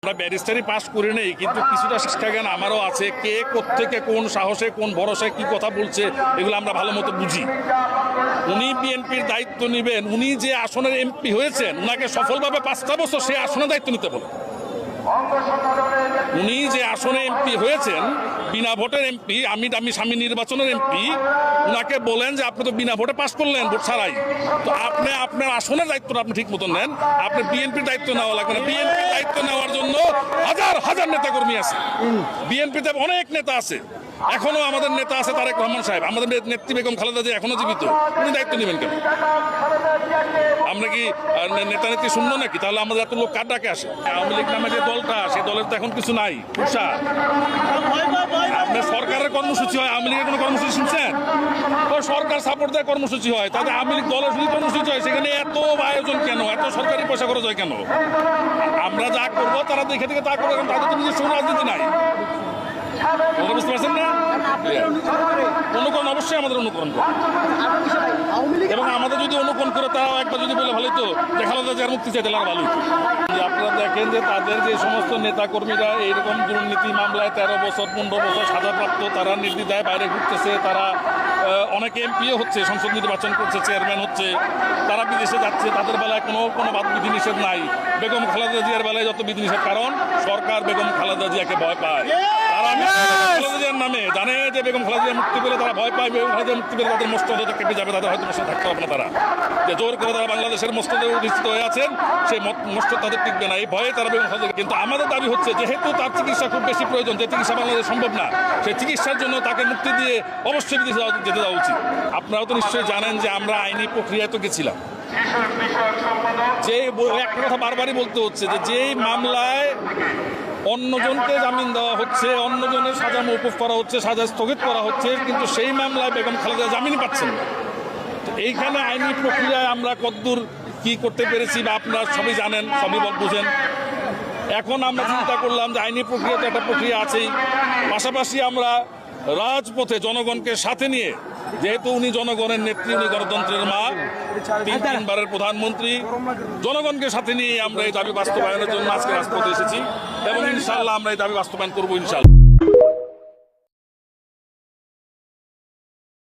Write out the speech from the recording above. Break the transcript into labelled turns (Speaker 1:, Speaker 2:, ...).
Speaker 1: আমরা ব্যারিস্টারি পাস করে নেই, কিন্তু কিছুটা শিক্ষা জ্ঞান আমারও আছে। কে কোত্থেকে কোন সাহসে কোন ভরসায় কি কথা বলছে এগুলো আমরা ভালো মতো বুঝি। উনি বিএনপির দায়িত্ব নেবেন, উনি যে আসনের এমপি হয়েছেন উনাকে সফলভাবে 5টা বছর সেই আসনের দায়িত্ব নিতে বলেন। উনি যে আসনে এমপি হয়েছেন বিনা ভোটের এমপি, আমি স্বামী নির্বাচনের এমপি, উনাকে বলেন যে আপনি তো বিনা ভোটে পাস করলেন, ভোট ছাড়াই, তো আপনি আপনার আসনের দায়িত্বটা আপনি ঠিক মতন নেন। আপনি বিএনপির দায়িত্ব নেওয়া লাগবে না। বিএনপির দায়িত্ব নেওয়ার জন্য হাজার হাজার নেতাকর্মী আছে, বিএনপিতে অনেক নেতা আছে, এখনো আমাদের নেতা আছে তারেক রহমান সাহেব, আমাদের নেত্রী বেগম খালেদা জিয়া এখনো জীবিত, উনি দায়িত্ব নেবেন কেন? আমরা কি নেতা নেত্রী শূন্য নাকি? তাহলে আমাদের এত লোক কার ডাকে আসে? আওয়ামী লীগ নামে যে দলটা, সেই দলের তো এখন কিছু নাই। আপনার সরকারের কর্মসূচি হয়, আওয়ামী লীগের কোনো কর্মসূচি শুনছেন? সরকার সাপোর্ট দেয় কর্মসূচি হয়, তাদের আওয়ামী লীগ দলের শুধু কর্মসূচি হয়, সেখানে এত আয়োজন কেন, এত সরকারি পয়সা খরচ হয় কেন? আমরা যা করবো তারা দেখে দেখে তা করবো, তাদের তো নিজস্ব রাজনীতি নাই। বুঝতে পারছেন না? অনুকরণ অবশ্যই আমাদের অনুকরণ করে, এবং আমাদের যদি অনুকরণ করে তারাও একবার যদি বলে ভালোই তো দেখালো যার মুক্তি চাই তাহলে ভালোই। আপনারা দেখেন যে তাদের যে সমস্ত নেতাকর্মীরা এইরকম দুর্নীতি মামলায় 13 বছর 15 বছর সাজাপ্রাপ্ত, তারা নির্দ্বিধায় বাইরে ঘুরতেছে, তারা অনেকে এমপিও হচ্ছে, সংসদ নির্বাচন করছে, চেয়ারম্যান হচ্ছে, তারা বিদেশে যাচ্ছে, তাদের বেলায় কোনো বিধিনিষেধ নাই। বেগম খালেদা জিয়ার বেলায় যত বিধিনিষেধ, কারণ সরকার বেগম খালেদা জিয়াকে ভয় পায়। তারা খালেদা জিয়ার নামে জানে যে বেগম খালেদা জিয়া মুক্তি পেলে তারা ভয় পায়, বেগম খালেদা মুক্তি পেলে তাদের মস্তক কেটে যাবে, তাদের হয়তো মস্তক থাকতে হবে না। তারা যে জোর করে তারা বাংলাদেশের মস্তকে অধিষ্ঠিত হয়ে আছেন, সেই মস্তক তাদের টিকবে না, এই ভয়ে তারা বেগম খালেদা। কিন্তু আমাদের দাবি হচ্ছে যেহেতু তার চিকিৎসা খুব বেশি প্রয়োজন, যে চিকিৎসা বাংলাদেশ সম্ভব না, সেই চিকিৎসার জন্য তাকে মুক্তি দিয়ে অবশ্যই বিদেশে যেতে দেওয়া উচিত। আপনারাও তো নিশ্চয়ই জানেন যে আমরা আইনি প্রক্রিয়ায় তো গেছিলাম, যে একটা কথা বারবারই বলতে হচ্ছে যে যেই মামলায় অন্যজনকে জামিন দেওয়া হচ্ছে, অন্যজনের সাজা মওকুফ করা হচ্ছে, সাজা স্থগিত করা হচ্ছে, কিন্তু সেই মামলায় বেগম খালেদা জামিনই পাচ্ছেন না। এইখানে আইনি প্রক্রিয়ায় আমরা কতদূর কি করতে পেরেছি বা আপনারা সবই জানেন, সবই বুঝেন। এখন আমরা চিন্তা করলাম যে আইনি প্রক্রিয়া তো একটা প্রক্রিয়া আছেই, পাশাপাশি আমরা রাজপথে জনগণকে সাথে নিয়ে, যেহেতু উনি জনগণের নেত্রী, উনি গণতন্ত্রের মা, 3 প্রধানমন্ত্রী, জনগণকে সাথে নিয়ে আমরা এই দাবি বাস্তবায়নের জন্য আজকে রাজপথে এসেছি, এবং ইনশাআল্লাহ আমরা এই দাবি বাস্তবায়ন করবো ইনশাআল্লাহ।